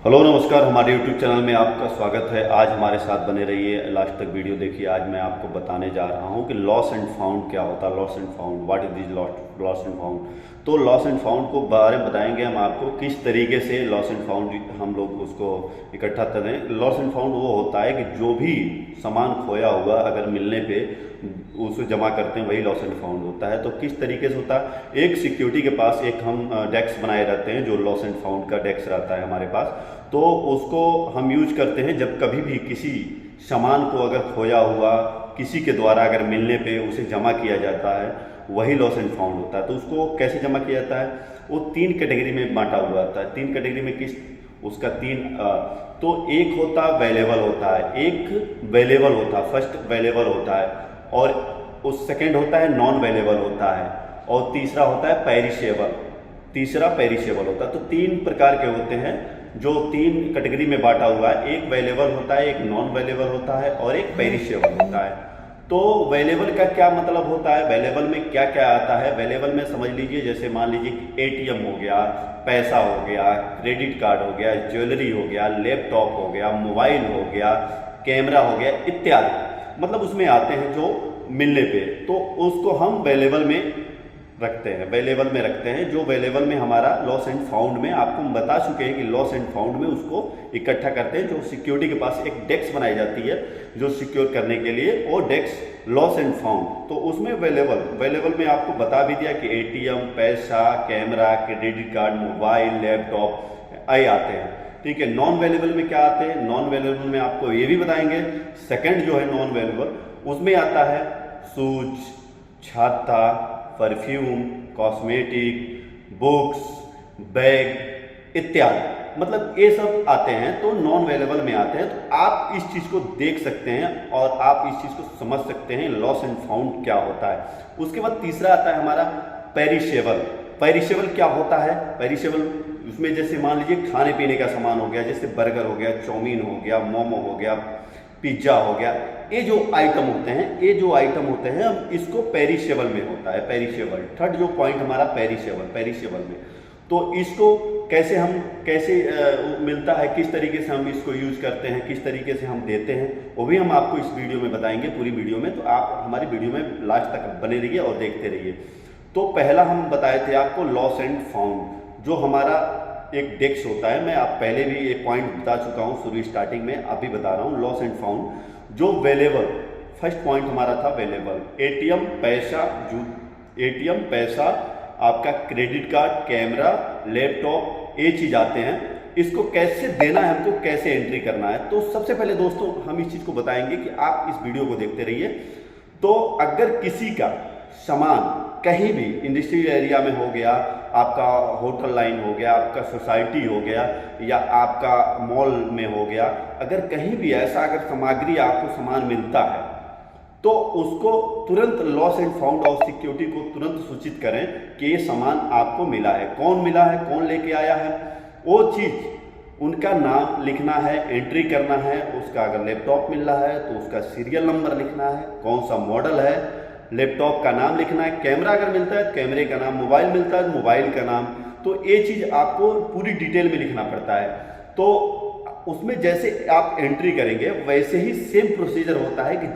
Hello नमस्कार, हमारे YouTube channel में आपका स्वागत है। आज हमारे साथ बने रहिए, लास्ट तक वीडियो देखिए। आज मैं आपको बताने जा रहा हूं कि लॉस एंड फाउंड क्या होता है। Loss and found, what is this loss and found. तो लॉस एंड फाउंड को बारे में बताएंगे हम आपको, किस तरीके से लॉस एंड फाउंड हम लोग उसको इकट्ठा करें। लॉस एंड फाउंड वो होता है कि जो भी सामान खोया हुआ अगर मिलने पे उसे जमा करते हैं, वही लॉस एंड फाउंड होता है। तो किस तरीके से होता है, एक सिक्योरिटी के पास एक हम डेस्क बनाए रहते हैं, जो लॉस एंड फाउंड का डेस्क रहता है हमारे पास। तो उसको हम यूज करते हैं जब कभी भी किसी सामान को अगर खोया हुआ किसी के द्वारा अगर मिलने पे उसे जमा किया जाता है, वही लॉस एंड फाउंड होता है। तो उसको कैसे जमा किया जाता है, वो 3 कैटेगरी में बांटा हुआ होता है। 3 कैटेगरी में किस उसका 3 तो एक होता वेलेबल होता है, एक वेलेबल होता है, फर्स्ट वेलेबल होता है, और उस सेकेंड होता है नॉन वेलेबल होता है, और तीसरा होता है पेरिशेबल। तीसरा पेरिशेबल होता है। तो 3 प्रकार के होते हैं जो 3 कैटेगरी में बांटा हुआ है। एक वेलेबल होता है, एक नॉन वेलेबल होता है, और एक पेरिशेबल होता है। तो वेलेबल का क्या मतलब होता है, वेलेबल में क्या क्या आता है। वेलेबल में समझ लीजिए, जैसे मान लीजिए कि एटीएम हो गया, पैसा हो गया, क्रेडिट कार्ड हो गया, ज्वेलरी हो गया, लैपटॉप हो गया, मोबाइल हो गया, कैमरा हो गया इत्यादि, मतलब उसमें आते हैं जो मिलने पे। तो उसको हम वेलेबल में रखते हैं, वेलेबल में रखते हैं। जो वेलेबल में हमारा लॉस एंड फाउंड में, आपको हम बता चुके हैं कि लॉस एंड फाउंड में उसको इकट्ठा करते हैं। जो सिक्योरिटी के पास एक डेस्क बनाई जाती है जो सिक्योर करने के लिए, वो डेस्क लॉस एंड फाउंड। तो उसमें वेलेबल में आपको बता भी दिया कि एटीएम, पैसा, camera, credit card, mobile, laptop आए आते हैं। ठीक है। नॉन वेलेबल में क्या आते हैं, नॉन वेलेबल में आपको ये भी बताएंगे। सेकंड जो है नॉन वेलेबल, उसमें आता है शूज, छाता, परफ्यूम, कॉस्मेटिक, बुक्स, बैग इत्यादि, मतलब ये सब आते हैं। तो नॉन वेलेबल में आते हैं। तो आप इस चीज़ को देख सकते हैं और आप इस चीज़ को समझ सकते हैं लॉस एंड फाउंड क्या होता है। उसके बाद तीसरा आता है हमारा पेरिशेबल। पेरिशेबल क्या होता है, पेरिशेबल उसमें जैसे मान लीजिए खाने पीने का सामान हो गया, जैसे बर्गर हो गया, चाउमीन हो गया, मोमो हो गया, पिज्जा हो गया, ये जो आइटम होते हैं हम इसको पेरिशेबल में होता है, पेरिशेबल। थर्ड जो पॉइंट हमारा पेरिशेबल में। तो इसको कैसे मिलता है, किस तरीके से हम इसको यूज करते हैं, किस तरीके से हम देते हैं, वो भी हम आपको इस वीडियो में बताएंगे, पूरी वीडियो में। तो आप हमारी वीडियो में लास्ट तक बने रहिए और देखते रहिए। तो पहला हम बताए थे आपको लॉस एंड फाउंड, जो हमारा एक डेस्क होता है। मैं आप पहले भी ये पॉइंट बता चुका हूँ शुरू स्टार्टिंग में, अभी बता रहा हूँ। लॉस एंड फाउंड जो वेलेबल, फर्स्ट पॉइंट हमारा था वेलेबल, एटीएम, पैसा, आपका क्रेडिट कार्ड, कैमरा, लैपटॉप, ये चीज आते हैं। इसको कैसे देना है हमको, कैसे एंट्री करना है। तो सबसे पहले दोस्तों हम इस चीज को बताएंगे कि आप इस वीडियो को देखते रहिए। तो अगर किसी का सामान कहीं भी इंडस्ट्रियल एरिया में हो गया, आपका होटल लाइन हो गया, आपका सोसाइटी हो गया, या आपका मॉल में हो गया, अगर कहीं भी ऐसा अगर सामग्री आपको सामान मिलता है, तो उसको तुरंत लॉस एंड फाउंड और सिक्योरिटी को तुरंत सूचित करें कि ये सामान आपको मिला है, कौन मिला है, कौन लेके आया है। वो चीज़ उनका नाम लिखना है, एंट्री करना है। उसका अगर लैपटॉप मिल रहा है तो उसका सीरियल नंबर लिखना है, कौन सा मॉडल है, लैपटॉप का नाम लिखना है। कैमरा अगर मिलता है तो कैमरे का नाम, मोबाइल मिलता है तो मोबाइल का नाम। तो ये चीज़ आपको पूरी डिटेल में लिखना पड़ता है। तो उसमें जैसे आप एंट्री करेंगे वैसे ही सेम प्रोसीजर होता है कि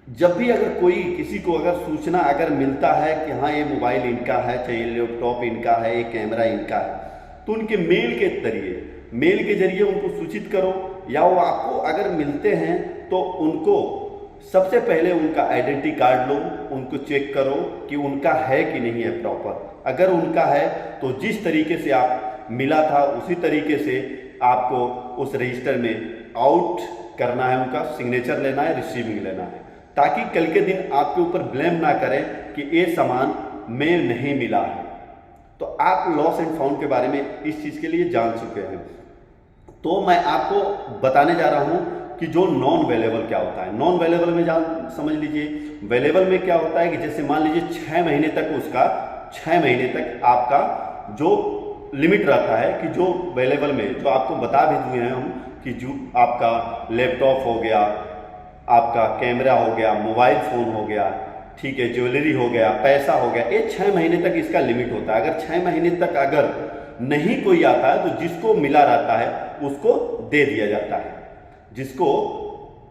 जब भी अगर कोई किसी को अगर सूचना अगर मिलता है कि हाँ ये मोबाइल इनका है, चाहे लैपटॉप इनका है, ये कैमरा इनका है, तो उनके मेल के जरिए उनको सूचित करो। या वो आपको अगर मिलते हैं तो उनको सबसे पहले उनका आइडेंटिटी कार्ड लो, उनको चेक करो कि उनका है कि नहीं है प्रॉपर। अगर उनका है तो जिस तरीके से आप मिला था उसी तरीके से आपको उस रजिस्टर में आउट करना है, उनका सिग्नेचर लेना है, रिसीविंग लेना है, ताकि कल के दिन आपके ऊपर ब्लेम ना करें कि ये सामान में नहीं मिला है। तो आप लॉस एंड फाउंड के बारे में इस चीज़ के लिए जान चुके हैं। तो मैं आपको बताने जा रहा हूं कि जो नॉन वेलेबल क्या होता है। नॉन वेलेबल में समझ लीजिए, वेलेबल में क्या होता है कि जैसे मान लीजिए 6 महीने तक आपका जो लिमिट रहता है कि जो वेलेबल में, जो आपको बता भी दिए हैं हम कि जो आपका लैपटॉप हो गया, आपका कैमरा हो गया, मोबाइल फ़ोन हो गया, ठीक है, ज्वेलरी हो गया, पैसा हो गया, ये 6 महीने तक इसका लिमिट होता है। अगर 6 महीने तक अगर नहीं कोई आता है तो जिसको मिला रहता है उसको दे दिया जाता है, जिसको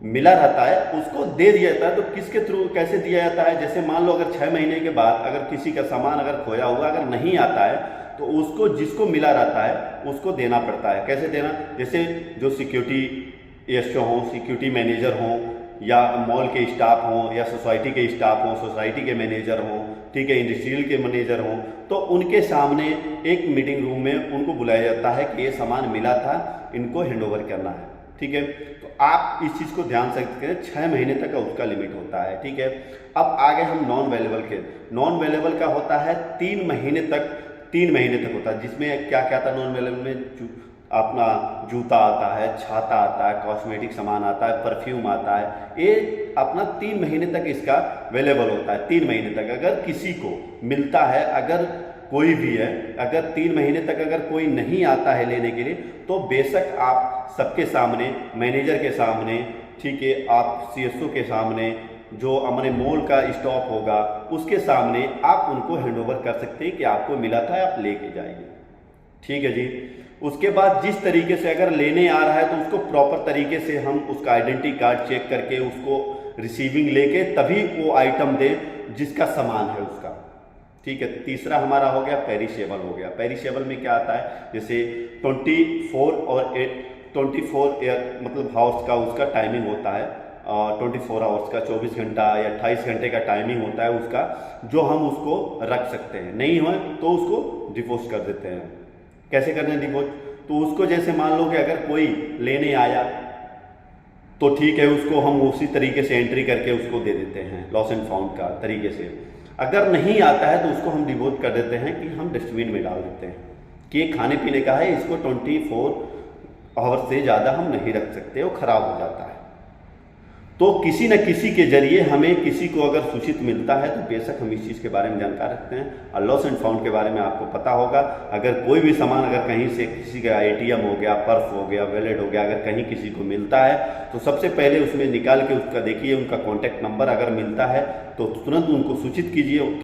मिला रहता है उसको दे दिया जाता है। तो किसके थ्रू कैसे दिया जाता है, जैसे मान लो अगर 6 महीने के बाद अगर किसी का सामान अगर खोया हुआ अगर नहीं आता है तो उसको जिसको मिला रहता है उसको देना पड़ता है। कैसे देना, जैसे जो सिक्योरिटी एसओ हों, सिक्योरिटी मैनेजर हों, या मॉल के स्टाफ हों, या सोसाइटी के स्टाफ हों, सोसाइटी के मैनेजर हों, ठीक है, इंडस्ट्रियल के मैनेजर हों, तो उनके सामने एक मीटिंग रूम में उनको बुलाया जाता है कि ये सामान मिला था, इनको हैंडओवर करना है, ठीक है। तो आप इस चीज़ को ध्यान से रखें, 6 महीने तक का उसका लिमिट होता है, ठीक है। अब आगे हम नॉन अवेलेबल के, नॉन अवेलेबल का होता है 3 महीने तक, 3 महीने तक होता है, जिसमें क्या क्या आता है नॉन अवेलेबल में, अपना जूता आता है, छाता आता है, कॉस्मेटिक सामान आता है, परफ्यूम आता है, ये अपना 3 महीने तक इसका अवेलेबल होता है। 3 महीने तक अगर किसी को मिलता है, अगर कोई भी है, अगर 3 महीने तक अगर कोई नहीं आता है लेने के लिए, तो बेशक आप सबके सामने, मैनेजर के सामने, ठीक है, आप सीएसओ के सामने, जो हमारे मॉल का स्टॉप होगा उसके सामने आप उनको हैंडओवर कर सकते हैं कि आपको मिला था, आप लेके जाइए, ठीक है जी। उसके बाद जिस तरीके से अगर लेने आ रहा है तो उसको प्रॉपर तरीके से हम उसका आइडेंटिटी कार्ड चेक करके उसको रिसीविंग लेके तभी वो आइटम दे जिसका सामान है उसका, ठीक है। तीसरा हमारा हो गया पेरिशेबल हो गया। पेरिशेबल में क्या आता है, जैसे 24 और 24 मतलब हाउस का उसका टाइमिंग होता है, 24 आवर्स का, 24 घंटा या 28 घंटे का टाइमिंग होता है उसका, जो हम उसको रख सकते हैं। नहीं हो तो उसको डिपोज कर देते हैं। कैसे करते हैं डिपोज, तो उसको जैसे मान लो कि अगर कोई लेने आया तो ठीक है, उसको हम उसी तरीके से एंट्री करके उसको दे देते हैं लॉस एंड फाउंड का तरीके से। अगर नहीं आता है तो उसको हम डिपोज कर देते हैं कि हम डस्टबिन में डाल देते हैं कि ये खाने पीने का है, इसको 24 आवर्स से ज़्यादा हम नहीं रख सकते, वो खराब हो जाता है। तो किसी न किसी के जरिए हमें किसी को अगर सूचित मिलता है तो बेशक हम इस चीज़ के बारे में जानकार रखते हैं। और लॉस एंड फाउंड के बारे में आपको पता होगा, अगर कोई भी सामान अगर कहीं से किसी का ATM हो गया, पर्स हो गया, वैलेट हो गया, अगर कहीं किसी को मिलता है तो सबसे पहले उसमें निकाल के उसका देखिए, उनका कॉन्टैक्ट नंबर अगर मिलता है तो तुरंत उनको सूचित कीजिए।